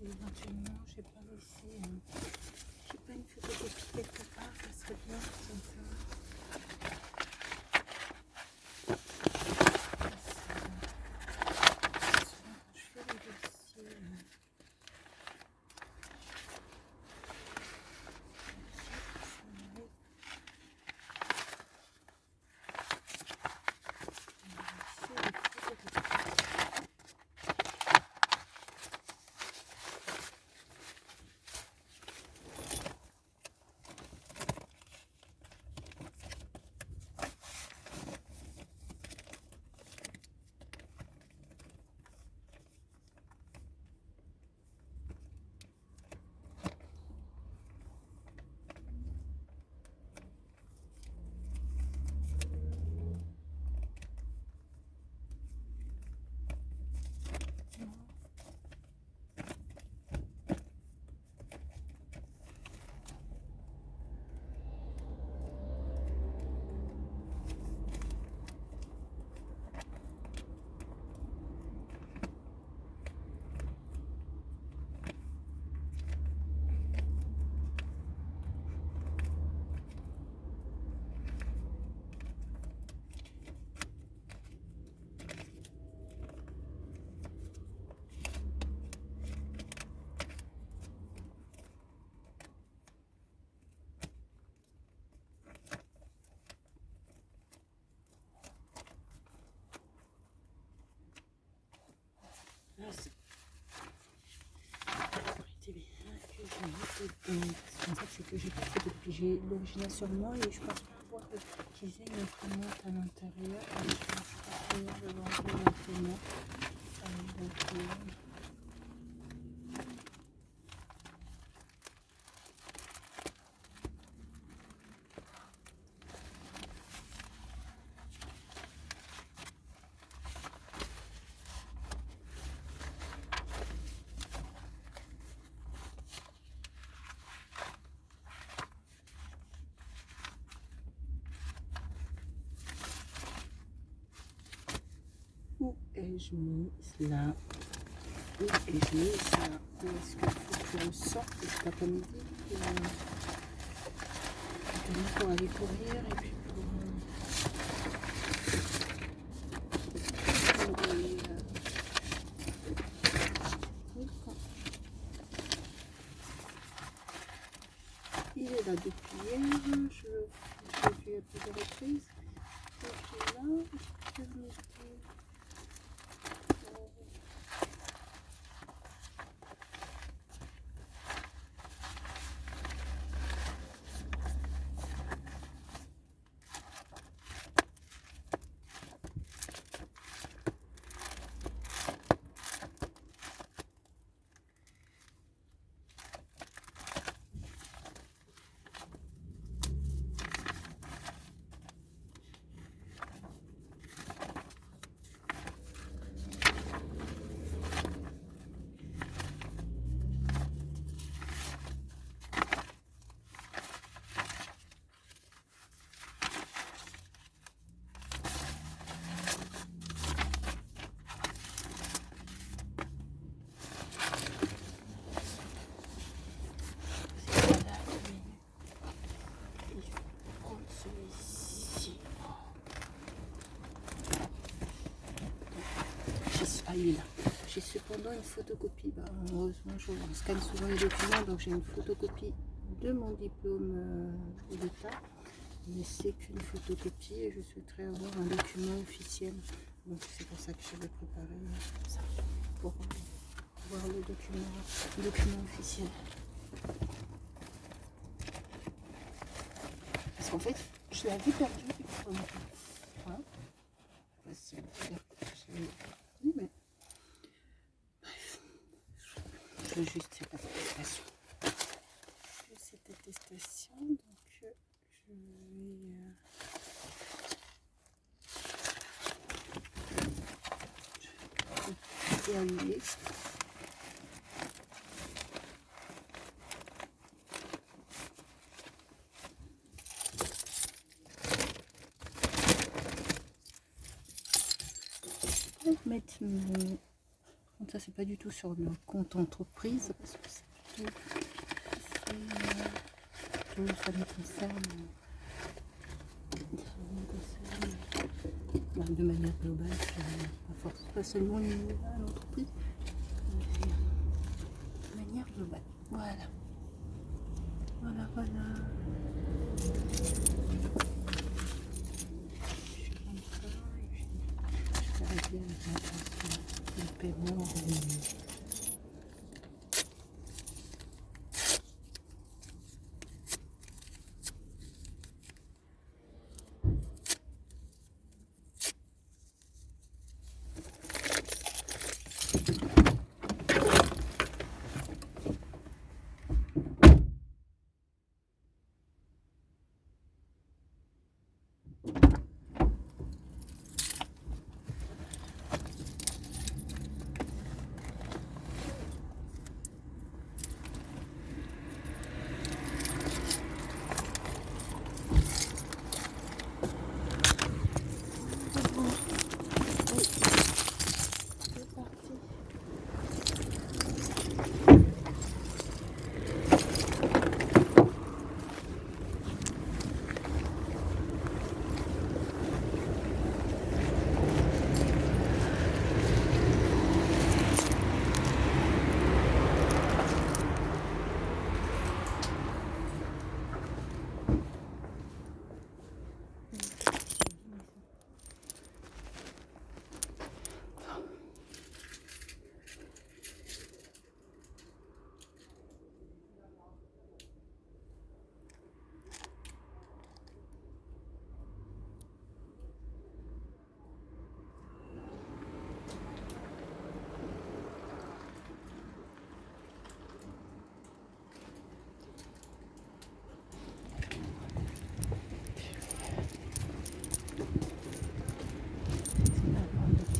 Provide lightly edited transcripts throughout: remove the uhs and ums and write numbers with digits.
Éventuellement, j'ai pas laissé, j'ai pas une photocopie quelque part, ça serait bien comme ça. Je fais les dossiers. Là, c'est c'est que j'ai pas fait depuis, j'ai l'original sur moi et je pense pas pouvoir utiliser une imprimante à l'intérieur. Je pense de l'enlever l'imprimante. Où ai-je mis là? Où ai-je mis ça? Est-ce qu'il faut que je le sorte cet après-midi pour aller courir et puis il est là depuis hier, je l'ai vu à plusieurs reprises. Et puis là, je vais mettre il est là. J'ai cependant une photocopie. Bah, heureusement, je scanne souvent les documents, donc j'ai une photocopie de mon diplôme d'État. Mais c'est qu'une photocopie et je souhaiterais avoir un document officiel. Donc c'est pour ça que j'avais préparé ça, pour voir le document officiel. Parce qu'en fait, je l'avais perdu. Voilà. Oui, mais je veux juste cette attestation. Cette attestation, donc je vais terminer. Mettre mon... Ça c'est pas du tout sur le compte entreprise parce que c'est plutôt ça me concerne de manière globale, pas seulement une l'entreprise, mais de manière globale. Voilà. Voilà. Je suis comme ça et puis je vais arrêter avec la transfert le paiement en ligne.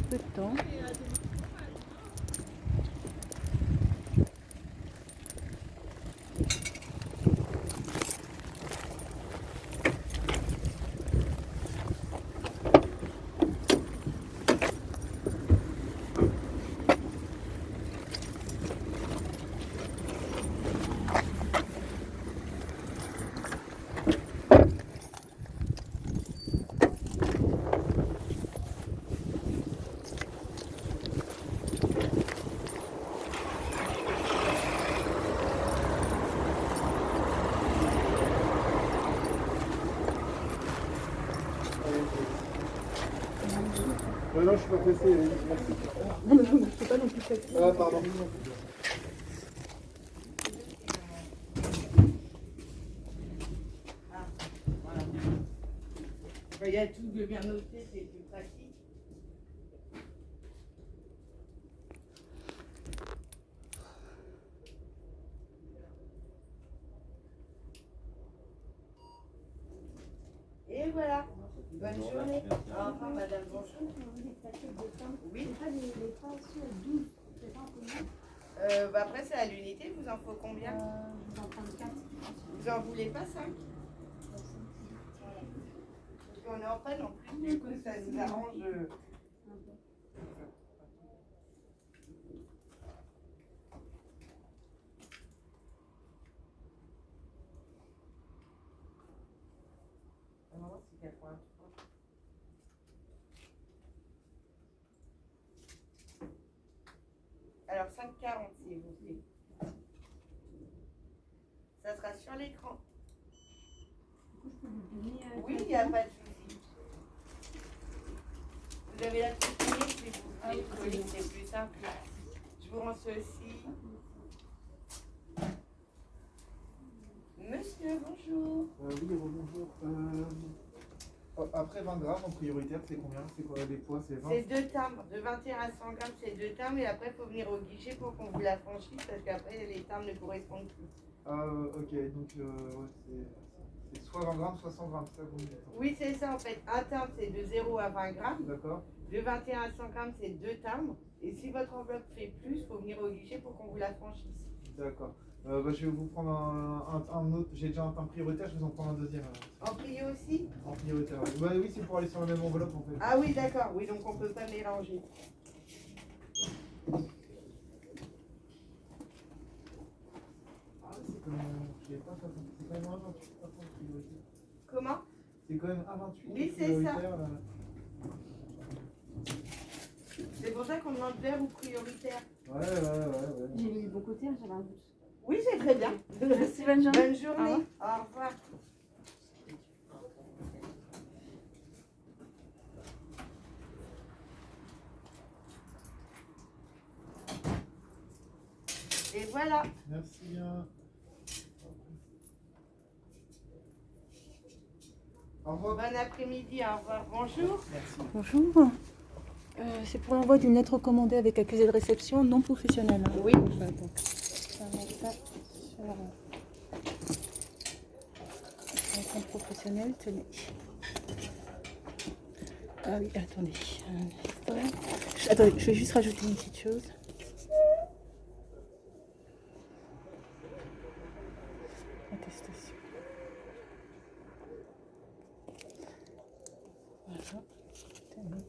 Peu de temps. Non, je suis pas pressé. Merci. Non, je ne peux pas non plus faire. Ah, pardon. Il y a tout de bien noté, c'est plus pratique. Et voilà. Bonne journée. Au revoir, madame. Bonjour. Oui. Après, c'est à l'unité. Vous en faut combien? Vous en prendre 4. Vous en voulez pas 5? Parce qu'on est en panne en plus, du coup, ça nous arrange. C'est 83. Alors 5,40 s'il vous plaît. Ça sera sur l'écran. Oui, il n'y a pas de souci. Vous avez la petite minute si vous voulez. C'est plus simple. Je vous rends ceci. Monsieur, bonjour. Oui, bonjour. Après 20 grammes en prioritaire, c'est combien? C'est quoi les poids? C'est 20? C'est 2 timbres. De 21 à 100 grammes, c'est 2 timbres. Et après, il faut venir au guichet pour qu'on vous la franchisse parce qu'après, les timbres ne correspondent plus. Ah, ok, donc ouais, c'est soit 20 grammes, soit 100 grammes, ça vous me dites. Oui, c'est ça en fait. Un timbre, c'est de 0 à 20 grammes. D'accord. De 21 à 100 grammes, c'est 2 timbres. Et si votre enveloppe fait plus, il faut venir au guichet pour qu'on vous la franchisse. D'accord. Bah, je vais vous prendre un autre. J'ai déjà un timbre prioritaire, je vais en prendre un deuxième. En prio aussi? En prioritaire, ouais. Bah oui, c'est pour aller sur la même enveloppe en fait. Ah oui, d'accord. Oui, donc on ne peut pas mélanger. Ah, c'est quand même. Je l'ai pas, c'est quand même un 28 par contre, prioritaire. Comment? C'est quand même un 28. Oui, c'est ça. C'est pour ça qu'on demande vert ou prioritaire. Ouais. J'ai mis le bon côté, j'avais un doute. Oui, c'est très bien. Merci, bonne journée. Bonne journée. Au revoir. Et voilà. Merci bien. Au revoir. Bon après-midi. Au revoir. Bonjour. Merci. Bonjour. C'est pour l'envoi d'une lettre recommandée avec accusé de réception non professionnelle. Oui. Enfin, donc, ça va mettre ça sur un compte professionnel. Tenez. Ah oui, attendez. Un instant. Attendez, je vais juste rajouter une petite chose. Attestation. Voilà. Tenez.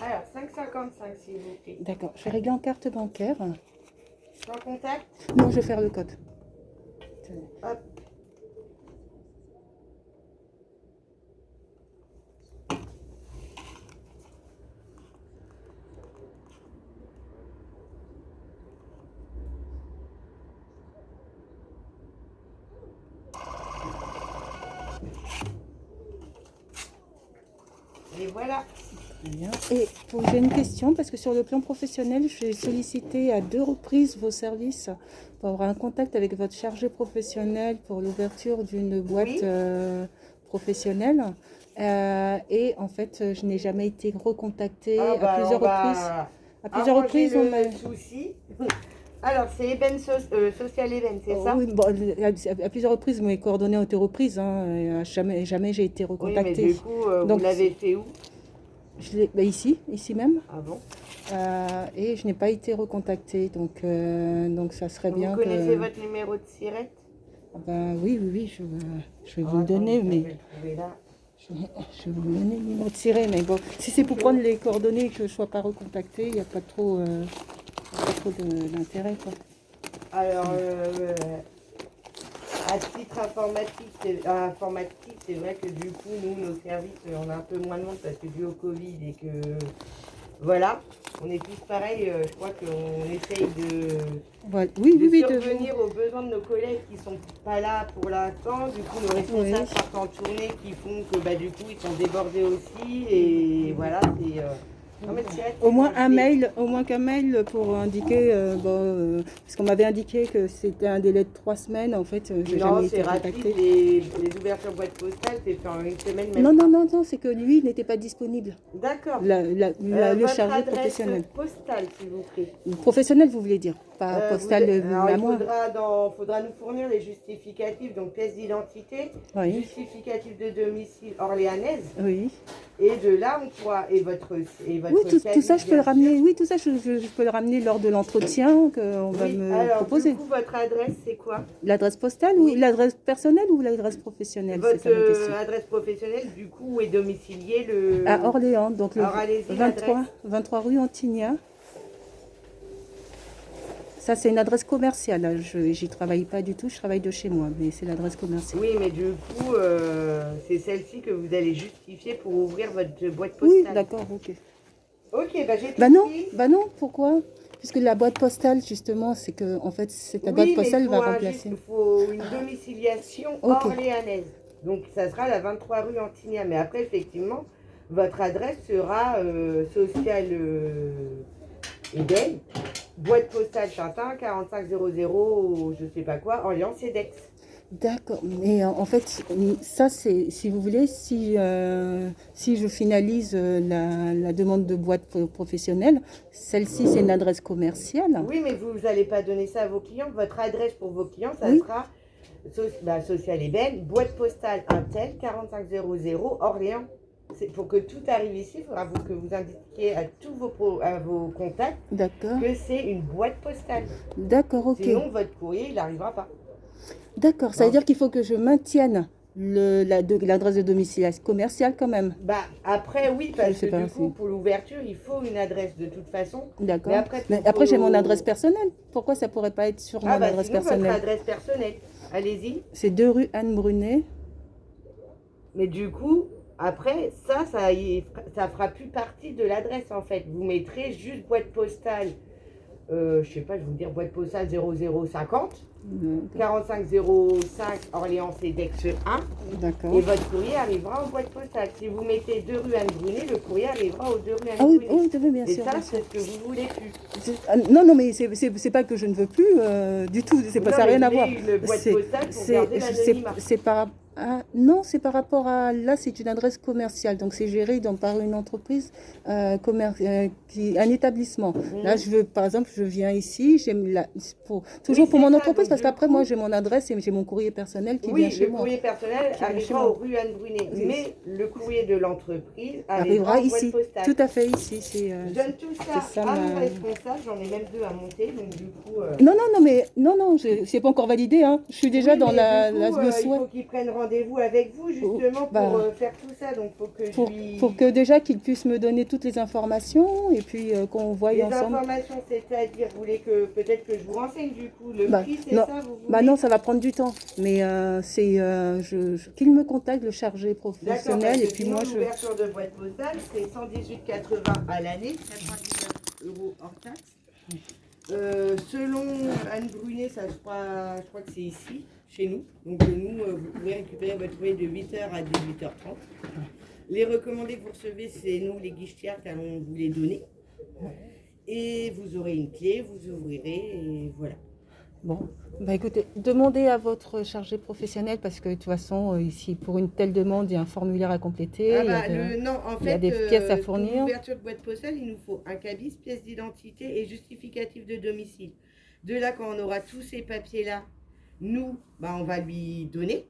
Alors, 5,55 s'il vous plaît. D'accord, je vais régler en carte bancaire. Sans contact? Non, je vais faire le code. Tenez. Hop. Et voilà. Bien. Et j'ai une question parce que sur le plan professionnel, j'ai sollicité à 2 reprises vos services pour avoir un contact avec votre chargé professionnel pour l'ouverture d'une boîte Oui. Professionnelle. Et en fait, je n'ai jamais été recontactée Ah bah, à plusieurs on va reprises. À plusieurs arranger reprises, on le m'a. souci. Alors, c'est Eben Social Event, c'est ça? Oui, bon, à plusieurs reprises, mes coordonnées ont été reprises. Hein, et jamais j'ai été Oui, mais recontactée. du coup, Donc, vous l'avez fait où? Je l'ai ici même. Ah bon? Et je n'ai pas été recontactée, donc ça serait Vous bien connaissez que... votre numéro de sirette? Ah ben, oui, je vais vous le donner, Attends, mais je vais le trouver là. je vais vous le donner, le numéro de siret, mais bon, si c'est pour prendre les coordonnées et que je ne sois pas recontactée, il n'y a pas trop, d'intérêt, quoi. Alors, à titre informatique, c'est vrai que du coup, nous, nos services, on a un peu moins de monde parce que dû au Covid et que, voilà, on est tous pareils. Je crois qu'on essaye de Voilà. Oui, survenir aux besoins de nos collègues qui sont pas là pour l'instant. Du coup, nos responsables partent en tournée qui font que, bah, du coup, ils sont débordés aussi. Et voilà, c'est... Non, mais c'est vrai que Au moins c'est- qu'un mail pour indiquer, parce qu'on m'avait indiqué que c'était un délai de 3 semaines, en fait, j'ai Non, jamais été c'est rapide. contactée. Les ouvertures boîte postale, c'est fait en une semaine même. Non, c'est que lui n'était pas disponible, D'accord. le Votre chargé adresse professionnel. postale, s'il vous plaît. Professionnel, vous voulez dire, pas postal Alors, à il moi. faudra nous fournir les justificatifs, donc pièce d'identité, Oui, justificatif de domicile orléanaise, oui. et de là on pourra et votre Oui, tout casier, ça, je peux le bien ramener. sûr. Oui, tout ça, je peux le ramener lors de l'entretien qu'on va Oui, me alors proposer. du coup votre adresse c'est quoi? L'adresse postale ou l'adresse personnelle ou l'adresse professionnelle? C'est Votre ça ma question. adresse professionnelle, du coup, où est domicilié le... À Orléans, donc le Alors, allez-y, 23 rue Antigna. Ça, c'est une adresse commerciale. Là. J'y travaille pas du tout, je travaille de chez moi, mais c'est l'adresse commerciale. Oui, mais du coup, c'est celle-ci que vous allez justifier pour ouvrir votre boîte Oui, postale. d'accord, ok. Ok, bah j'ai tout Bah non, pris. bah non, pourquoi? puisque la boîte postale, justement, c'est que, en fait, ta Oui, boîte mais postale il va faut remplacer. il faut une domiciliation Ok. orléanaise. Donc, ça sera la 23 rue Antinia. Mais après, effectivement, votre adresse sera sociale Eden, boîte postale Tintin, 4500, je sais pas quoi, Orléans, CEDEX. D'accord, mais en fait, ça c'est, si vous voulez, si je finalise la demande de boîte professionnelle, celle-ci c'est une adresse commerciale. Oui, mais vous n'allez pas donner ça à vos clients. Votre adresse pour vos clients, ça Oui. sera Social Eden, boîte postale Intel, 4500, Orléans. Pour que tout arrive ici, il faudra que vous indiquiez à tous à vos contacts D'accord, que c'est une boîte postale. d'accord, ok. Sinon, votre courrier, il n'arrivera pas. D'accord, ça veut dire qu'il faut que je maintienne l'adresse de domiciliation commerciale quand même. Bah, après, oui, parce que pas du coup, si. pour l'ouverture, il faut une adresse de toute façon. D'accord. Mais Après, j'ai mon adresse personnelle. Pourquoi ça pourrait pas être sur Ah, mon bah, adresse sinon, personnelle? votre adresse personnelle. Allez-y. C'est 2 rue Anne Brunet. Mais du coup, après, ça fera plus partie de l'adresse en fait. Vous mettrez juste boîte postale, je sais pas, je vais vous dire boîte postale 0050, 4505 Orléans CEDEX 1. D'accord. Et votre courrier arrivera en boîte postale. Si vous mettez 2 rue Anne Brunet, le courrier arrivera aux 2 rue Anne Ah oui, Brunet. oui, bien Et sûr. ça, bien c'est sûr. ce que vous voulez plus. Non, non, mais c'est pas que je ne veux plus du tout. C'est pas, Non, ça n'a mais rien à vous voir. voulez une boîte C'est- postale pour garder l'anonymat. c'est par non, c'est par rapport à là, c'est une adresse commerciale, donc c'est géré par une entreprise un établissement. Là, je veux, par exemple, je viens ici, toujours Oui, pour mon c'est ça, entreprise, donc parce du qu'après coup- moi j'ai mon adresse et j'ai mon courrier personnel qui Oui, vient chez le moi. courrier personnel Qui vient chez arrivera moi. aux rue Anne Brunet. Oui. Mais le courrier de l'entreprise Arrivera arrivera en ici, boîte postale. tout à fait ici. Je donne tout ça, c'est ça, à ma- mon responsable, j'en ai même 2 à monter, donc du coup... Non, non, non, mais non, c'est pas encore validé, hein. Je suis déjà oui, dans mais du coup, le il souhait. faut qu'il prenne rendez-vous avec vous, justement, Bah, pour faire tout ça, donc faut que je lui... Pour que déjà qu'il puisse me donner toutes les informations et puis qu'on voie Les ensemble. informations, c'est-à-dire, vous voulez que peut-être que je vous renseigne, du coup, le prix, c'est non, ça, vous voulez? bah non, ça va prendre du temps. Mais qu'il me contacte, le chargé D'accord, professionnel, parce et que puis sinon, moi l'ouverture de boîte postale, c'est 118,80 à l'année, 99 € hors taxe. Selon Anne Brunet, ça je crois que c'est ici, chez nous. Donc nous, vous pouvez récupérer votre courrier de 8h à 18h30. Les recommandés que vous recevez, c'est nous, les guichetières, qui allons vous les donner. Et vous aurez une clé, vous ouvrirez, et voilà. Bon, bah écoutez, demandez à votre chargé professionnel parce que de toute façon, ici, pour une telle demande, il y a un formulaire à compléter. Ah il y a bah, non, en il y a fait, des pièces à pour fournir. l'ouverture de boîte postale, il nous faut un cabis, pièce d'identité et justificatif de domicile. De là, quand on aura tous ces papiers-là, nous, bah, on va lui donner.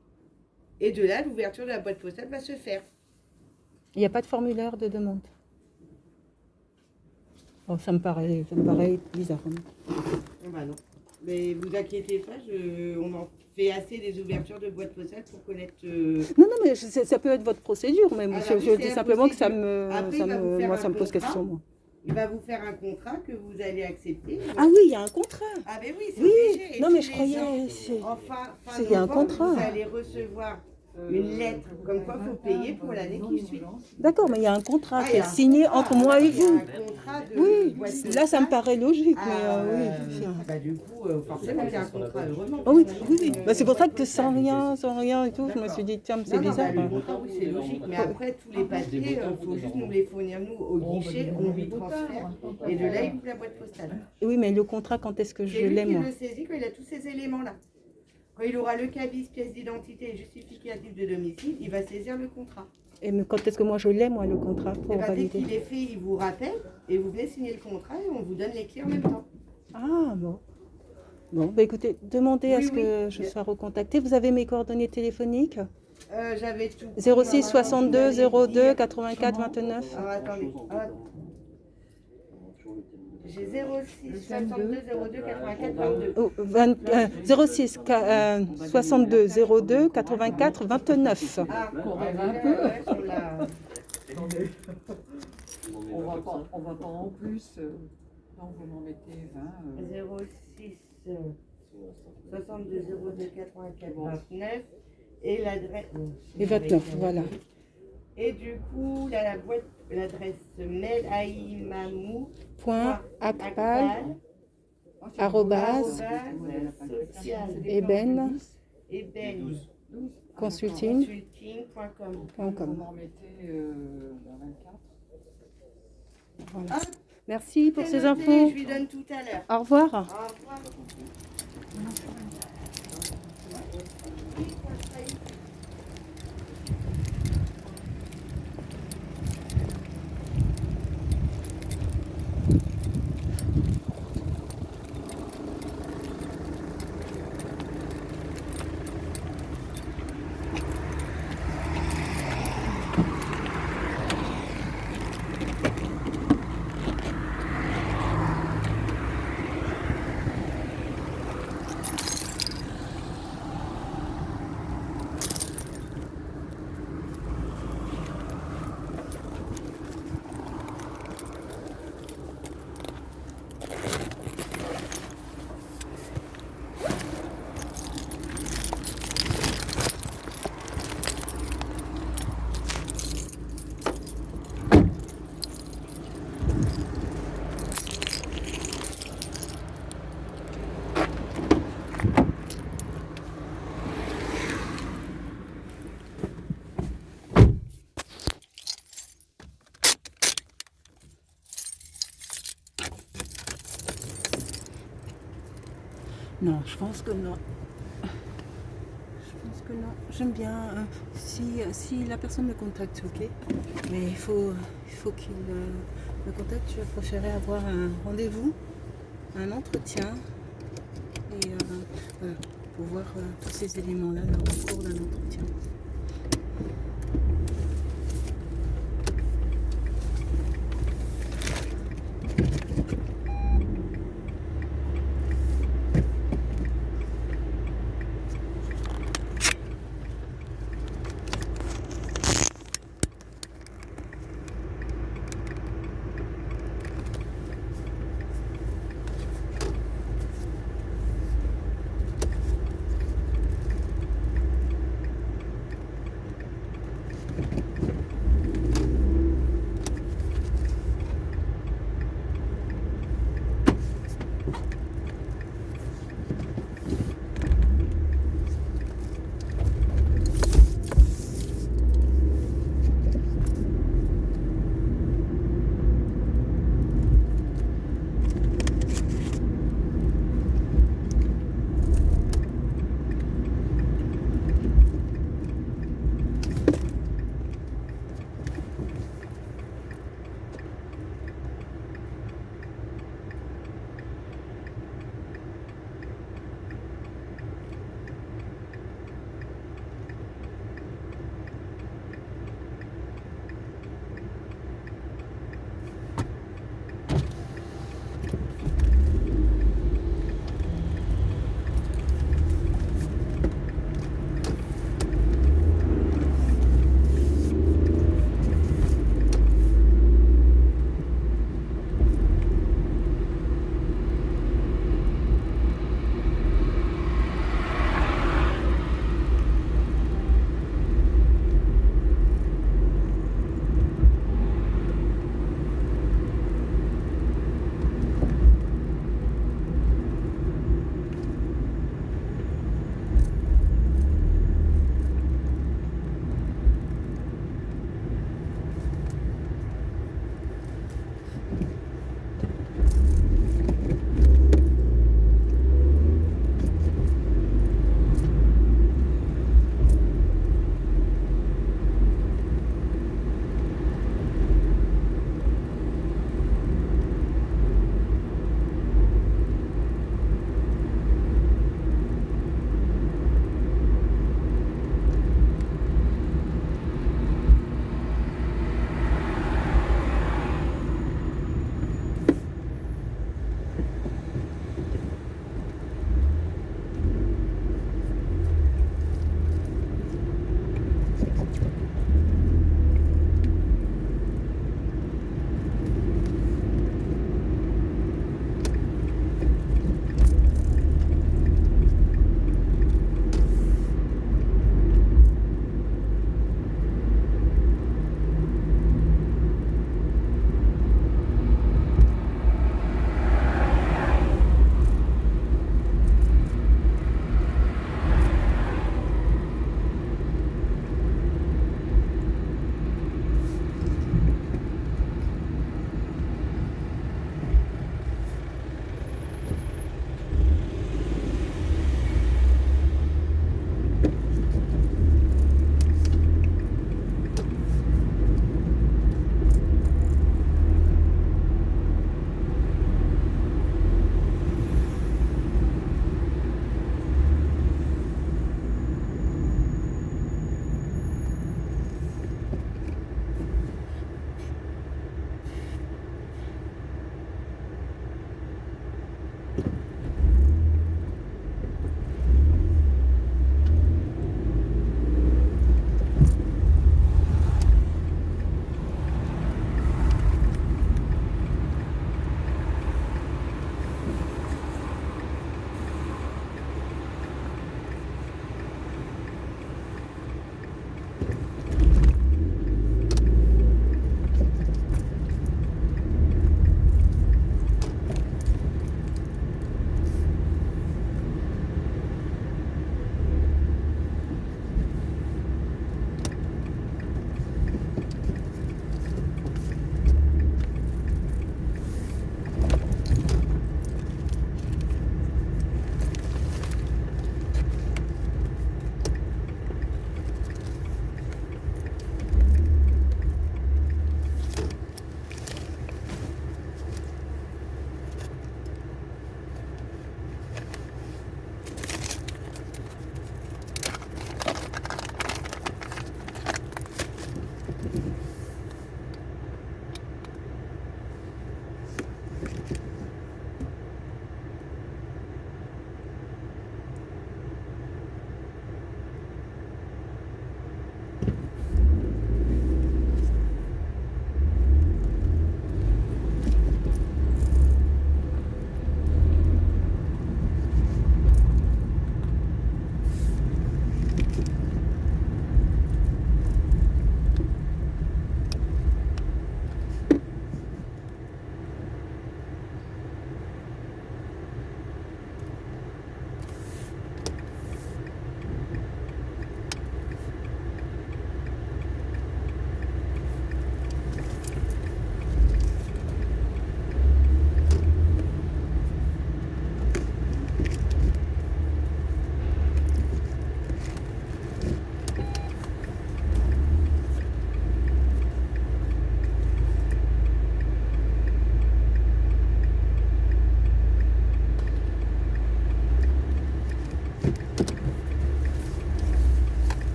Et de là, l'ouverture de la boîte postale va se faire. Il n'y a pas de formulaire de demande. Oh, ça me paraît bizarre. Bah non. Mais vous inquiétez pas, on en fait assez des ouvertures de boîte postale pour connaître... Non, non, mais ça peut être votre procédure, mais Ah, je bah oui, dis c'est la simplement que procédure. Après, il va vous faire moi, un ça me pose contrat. question. Moi. Il va vous faire un contrat que vous allez accepter. Ah oui, il y a un contrat. Ah ben oui, c'est Oui, obligé. Et non, tous mais je les croyais... gens, en fin il y a un novembre, contrat. vous allez recevoir une lettre comme quoi il faut payer pour l'année qui suit. D'accord, mais il y a un contrat Ah, qui il y est a un signé contrat. entre moi et Il y a vous. un contrat de Oui, boîte là ça me postale. paraît logique, mais Ah, bah, du coup, forcément, il y a un contrat, heureusement. Ah oui, oui. Bah, c'est pour ça que sans rien et tout, je me suis dit, tiens, c'est Non, non, bizarre. bah, le contrat, oui, c'est logique, mais après, tous les papiers, il faut juste nous les fournir, nous, au guichet, on lui transfère, et de là, il ouvre la boîte postale. Oui, mais le contrat, quand est-ce que je C'est lui l'ai, qui moi? le saisit quand il a tous ces éléments-là. Quand il aura le cabis, pièce d'identité et justificatif de domicile, il va saisir le contrat. Et mais quand est-ce que moi je l'ai, moi, le contrat, Et pour bah, dès valider? qu'il est fait, il vous rappelle et vous venez signer le contrat et on vous donne les clés en même temps. Ah, bon. Bon, bah écoutez, demandez à Oui, ce que je sois recontactée. Vous avez mes coordonnées téléphoniques? J'avais tout. 06 62 02 84 29. Alors attendez. J'ai 06 62 02 84 22. Oh, 06 62 02 84 29. Ah, ouais, on l'a. On va pas en plus. Non, vous m'en mettez 20. 06 62 02 84 29 et l'adresse. Et 29, voilà. Et du coup, là, l'adresse mail aimamou.akpal arrobase eben Eben consulting.com. consulting.com. Vous m'en mettez 24. Voilà. Merci pour ces C'est noté, infos. je lui donne tout à l'heure. Au revoir. Au revoir. Non, je pense que non. Je pense que non. J'aime bien si la personne me contacte, ok. Mais il faut qu'il me contacte. Je préférerais avoir un rendez-vous, un entretien et voilà, pour voir tous ces éléments-là dans le cours d'un entretien.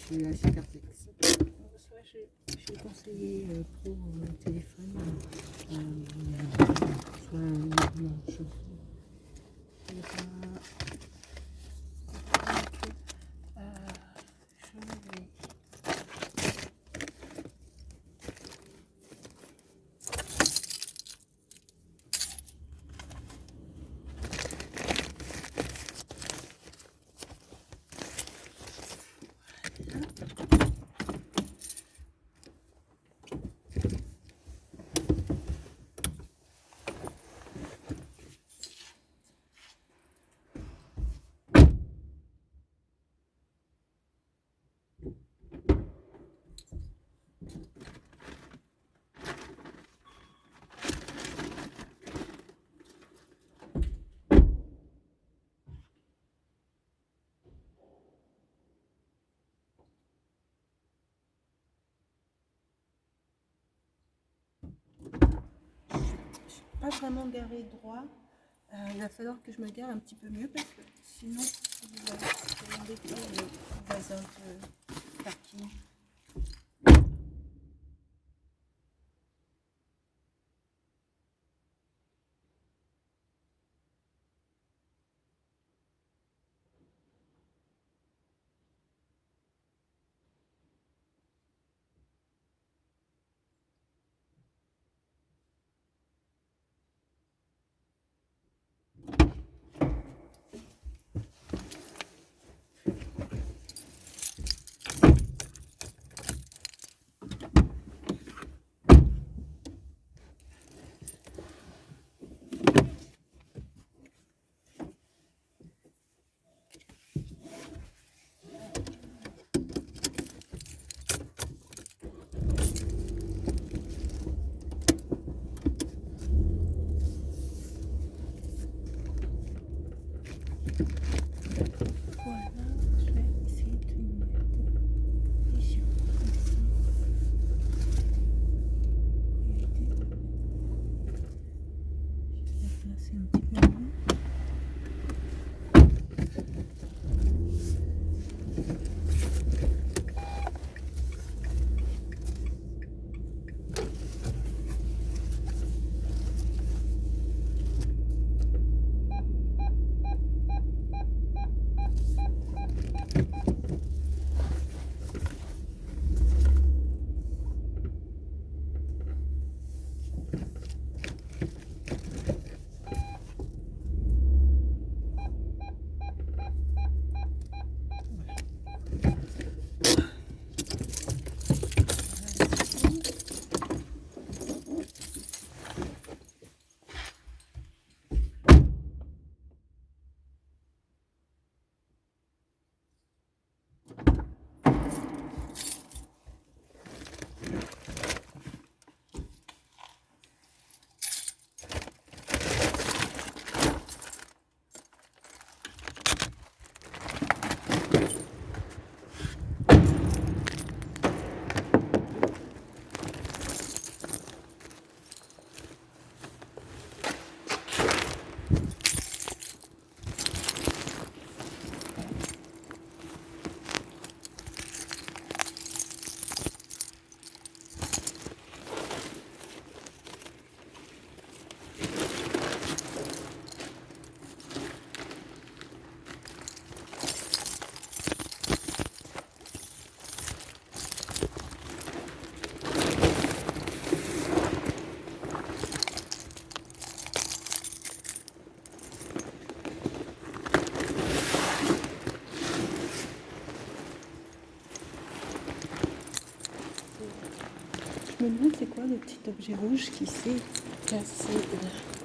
suis assez perplexe. Soit j'ai le conseiller pro au téléphone, soit non, je vais pas. Je vais. Pas vraiment garé droit. Il va falloir que je me gare un petit peu mieux parce que sinon je vais embêter les voisins de parking. Voilà, je vais essayer de me mettre position comme ça. Je vais la placer un petit peu mieux. Je me demande c'est quoi le petit objet rouge qui s'est cassé là.